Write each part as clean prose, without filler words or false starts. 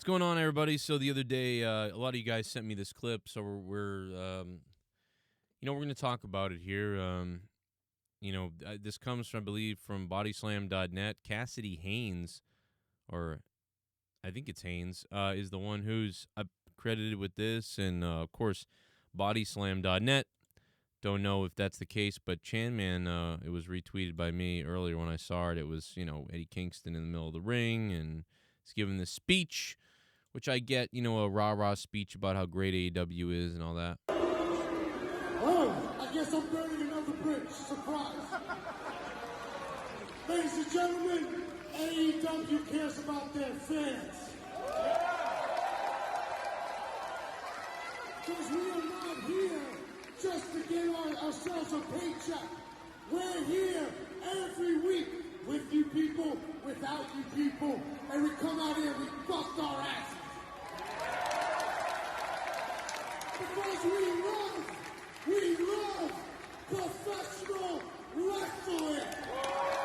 going on, everybody? So the other day, a lot of you guys sent me this clip, so we're going to talk about it here. This comes from, I believe, from bodyslam.net. Cassidy Haynes, or I think it's Haynes, is the one who's credited with this, and of course, bodyslam.net. Don't know if that's the case, but Chanman, it was retweeted by me earlier when I saw it. It was, Eddie Kingston in the middle of the ring, and he's giving this speech, which I get, a rah-rah speech about how great AEW is and all that. Oh, I guess I'm burning another bridge. Surprise. Ladies and gentlemen, AEW cares about their fans. Because we are not here just to get ourselves a paycheck. We're here every week with you people, without you people, and we come out here and we bust our asses. Because we love professional wrestling.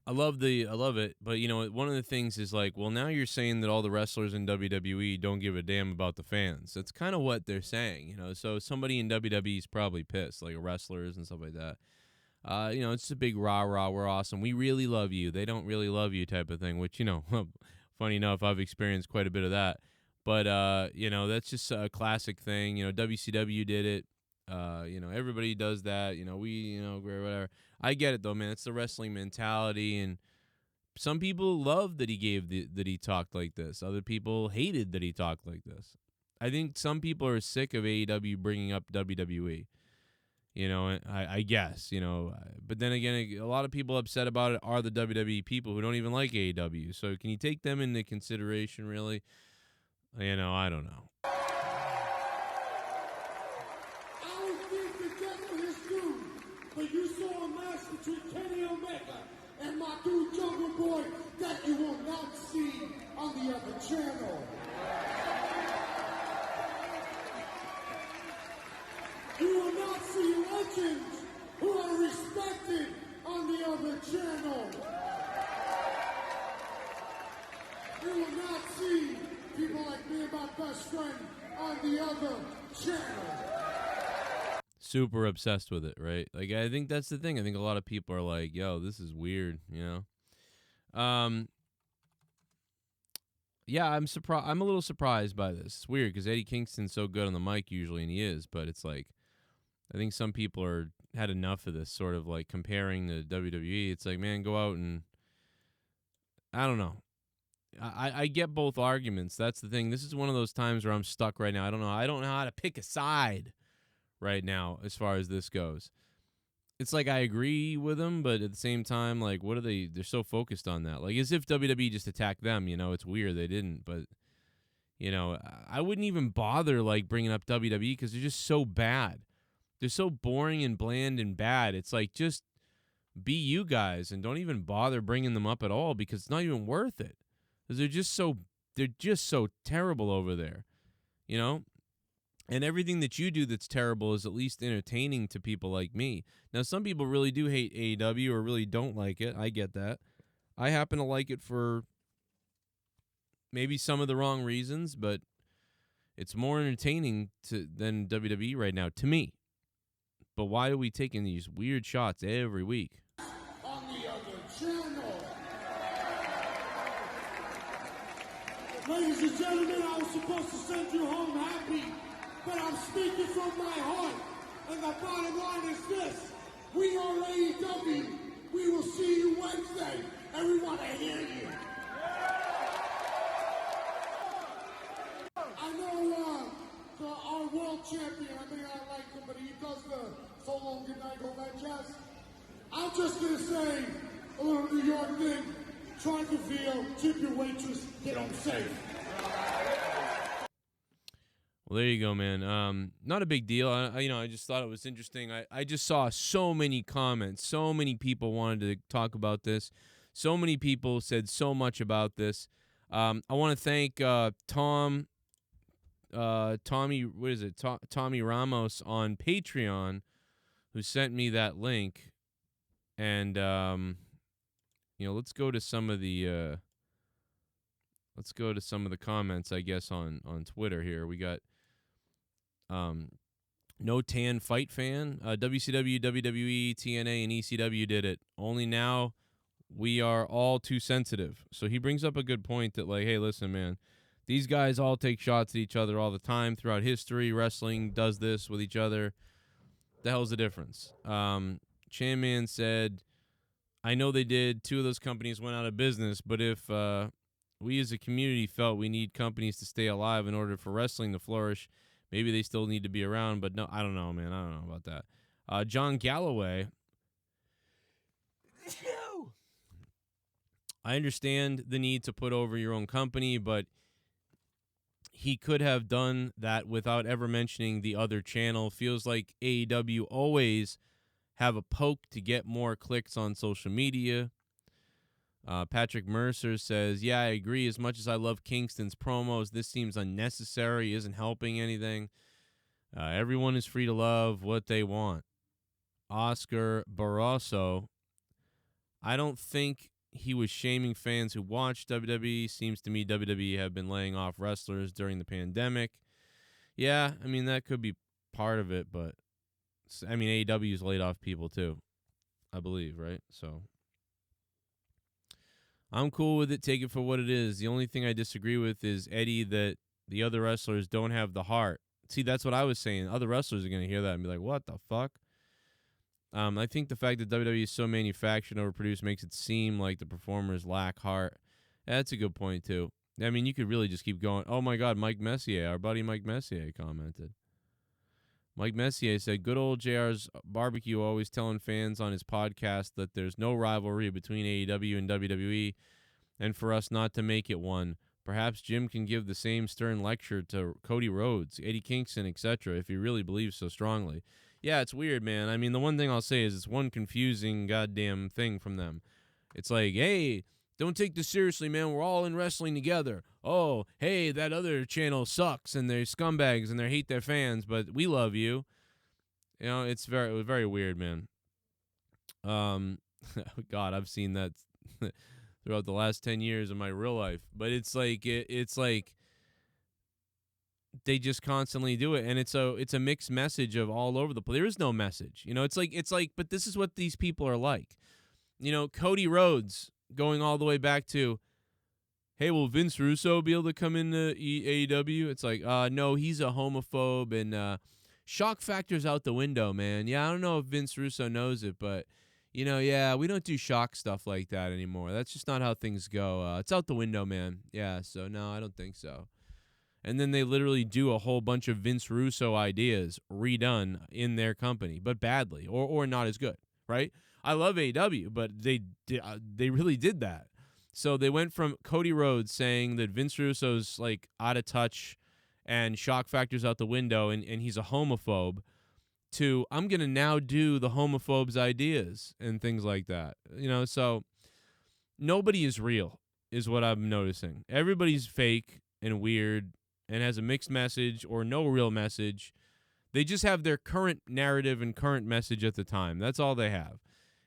I love it, but one of the things is like, well, now you're saying that all the wrestlers in WWE don't give a damn about the fans. That's kind of what they're saying, So somebody in WWE is probably pissed, like wrestlers and stuff like that. It's a big rah-rah, we're awesome, we really love you, they don't really love you type of thing, which, funny enough, I've experienced quite a bit of that. But, that's just a classic thing. WCW did it. Everybody does that. Whatever. I get it, though, man. It's the wrestling mentality. And some people love that that he talked like this. Other people hated that he talked like this. I think some people are sick of AEW bringing up WWE. I guess, but then again, a lot of people upset about it are the WWE people who don't even like AEW. So can you take them into consideration, really? I don't know. I would think the devil is due, but you saw a match between Kenny Omega and my dude Jungle Boy that you will not see on the other channel. You will not see legends who are respected on the other channel. You will not see people like me and my best friend on the other channel. Super obsessed with it, right? Like, I think that's the thing. I think a lot of people are like, yo, this is weird, Yeah, I'm surprised. I'm a little surprised by this. It's weird because Eddie Kingston's so good on the mic usually, and he is, but it's like, I think some people had enough of this sort of like comparing the WWE. It's like, man, go out and, I don't know. I get both arguments. That's the thing. This is one of those times where I'm stuck right now. I don't know how to pick a side right now as far as this goes. It's like I agree with them, but at the same time, like, what are they? They're so focused on that. Like, as if WWE just attacked them, It's weird. They didn't, but, I wouldn't even bother, like, bringing up WWE because they're just so bad. They're so boring and bland and bad. It's like, just be you guys and don't even bother bringing them up at all because it's not even worth it. Because they're just so terrible over there, And everything that you do that's terrible is at least entertaining to people like me. Now, some people really do hate AEW or really don't like it. I get that. I happen to like it for maybe some of the wrong reasons, but it's more entertaining than WWE right now, to me. But why are we taking these weird shots every week? On the other channel. Ladies and gentlemen, I was supposed to send you home happy, but I'm speaking from my heart. And the bottom line is this. We are AEW. We will see you Wednesday, and we want to hear you. I know our world champion, I may not like him, but he does the so long good night, go back, Jazz. I'm just going to say a little New York thing. Try to feel, tip your waitress, get home safe. Well, there you go, man. Not a big deal. I just thought it was interesting. I just saw so many comments. So many people wanted to talk about this. So many people said so much about this. I want to thank Tommy, what is it? Tommy Ramos on Patreon, who sent me that link. And let's go to some of the let's go to some of the comments, I guess, on Twitter here. We got No Tan Fight Fan. WCW, WWE, TNA, and ECW did it. Only now we are all too sensitive. So he brings up a good point that, like, hey, listen, man, these guys all take shots at each other all the time throughout history. Wrestling does this with each other. The hell's the difference? Chanman said, I know they did. 2 of those companies went out of business, but if we as a community felt we need companies to stay alive in order for wrestling to flourish, maybe they still need to be around. But no, I don't know, man. I don't know about that. John Galloway. I understand the need to put over your own company, but he could have done that without ever mentioning the other channel. Feels like AEW always have a poke to get more clicks on social media. Patrick Mercer says, yeah, I agree. As much as I love Kingston's promos, this seems unnecessary, isn't helping anything. Everyone is free to love what they want. Oscar Barroso, I don't think he was shaming fans who watch WWE. Seems to me WWE have been laying off wrestlers during the pandemic. Yeah, I mean, that could be part of it, but I mean, AEW's laid off people too, I believe, right? So I'm cool with it. Take it for what it is. The only thing I disagree with is, Eddie, that the other wrestlers don't have the heart. See, that's what I was saying. Other wrestlers are going to hear that and be like, what the fuck? I think the fact that WWE is so manufactured and overproduced makes it seem like the performers lack heart. That's a good point, too. I mean, you could really just keep going. Oh, my God, Mike Messier, our buddy Mike Messier commented. Mike Messier said, good old JR's barbecue always telling fans on his podcast that there's no rivalry between AEW and WWE, and for us not to make it one. Perhaps Jim can give the same stern lecture to Cody Rhodes, Eddie Kingston, etc., if he really believes so strongly. Yeah, it's weird, man. I mean, the one thing I'll say is it's one confusing goddamn thing from them. It's like, hey, don't take this seriously, man. We're all in wrestling together. Oh, hey, that other channel sucks, and they're scumbags, and they hate their fans, but we love you. You know, it's very, very weird, man. God, I've seen that throughout the last 10 years of my real life. But it's like, it's like they just constantly do it, and it's a mixed message of all over the place. There is no message. You know, it's like, but this is what these people are like. You know, Cody Rhodes going all the way back to, hey, will Vince Russo be able to come into AEW? It's like, no, he's a homophobe, and shock factor's out the window, man. Yeah, I don't know if Vince Russo knows it, but, you know, yeah, we don't do shock stuff like that anymore. That's just not how things go. It's out the window, man. Yeah, so no, I don't think so. And then they literally do a whole bunch of Vince Russo ideas redone in their company, but badly or not as good, right? I love AEW, but they really did that. So they went from Cody Rhodes saying that Vince Russo's like out of touch and shock factor's out the window and he's a homophobe, to I'm going to now do the homophobe's ideas and things like that. You know, so nobody is real is what I'm noticing. Everybody's fake and weird and has a mixed message or no real message. They just have their current narrative and current message at the time. That's all they have.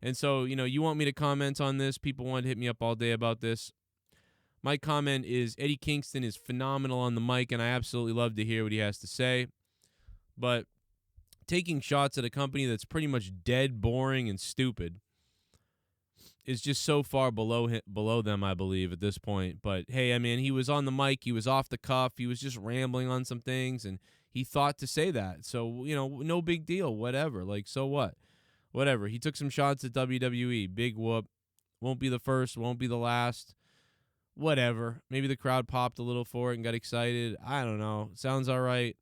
And so, you know, you want me to comment on this? People want to hit me up all day about this. My comment is Eddie Kingston is phenomenal on the mic, and I absolutely love to hear what he has to say. But taking shots at a company that's pretty much dead, boring, and stupid is just so far below them, I believe, at this point. But, hey, I mean, he was on the mic. He was off the cuff. He was just rambling on some things, and he thought to say that. So, you know, no big deal, whatever. Like, so what? Whatever. He took some shots at WWE. Big whoop. Won't be the first. Won't be the last. Whatever. Maybe the crowd popped a little for it and got excited. I don't know. Sounds all right.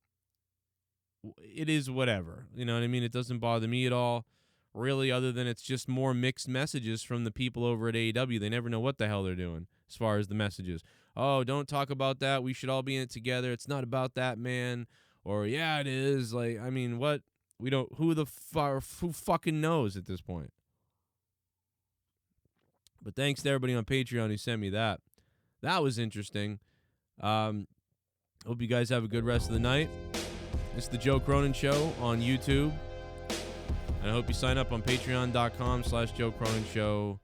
It is whatever. You know what I mean? It doesn't bother me at all, really, other than it's just more mixed messages from the people over at AEW. They never know what the hell they're doing as far as the messages. Oh, don't talk about that. We should all be in it together. It's not about that, man. Or, yeah, it is. Like, I mean, what? We don't, who fucking knows at this point? But thanks to everybody on Patreon who sent me that. That was interesting. Hope you guys have a good rest of the night. It's the Joe Cronin Show on YouTube. And I hope you sign up on patreon.com/Joe Cronin Show.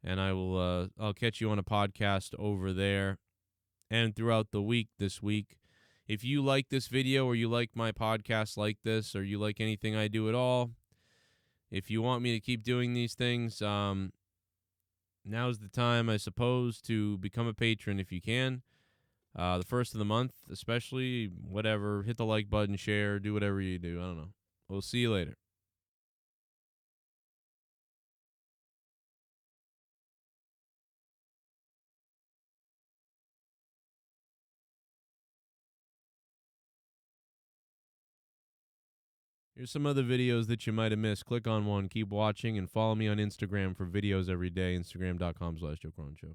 And I'll catch you on a podcast over there. and throughout the week this week. If you like this video or you like my podcast like this or you like anything I do at all, if you want me to keep doing these things, now's the time, I suppose, to become a patron if you can. The first of the month, especially, whatever. Hit the like button, share, do whatever you do. I don't know. We'll see you later. Here's some other videos that you might have missed. Click on one, keep watching, and follow me on Instagram for videos every day. Instagram.com/Joe Cronin Show.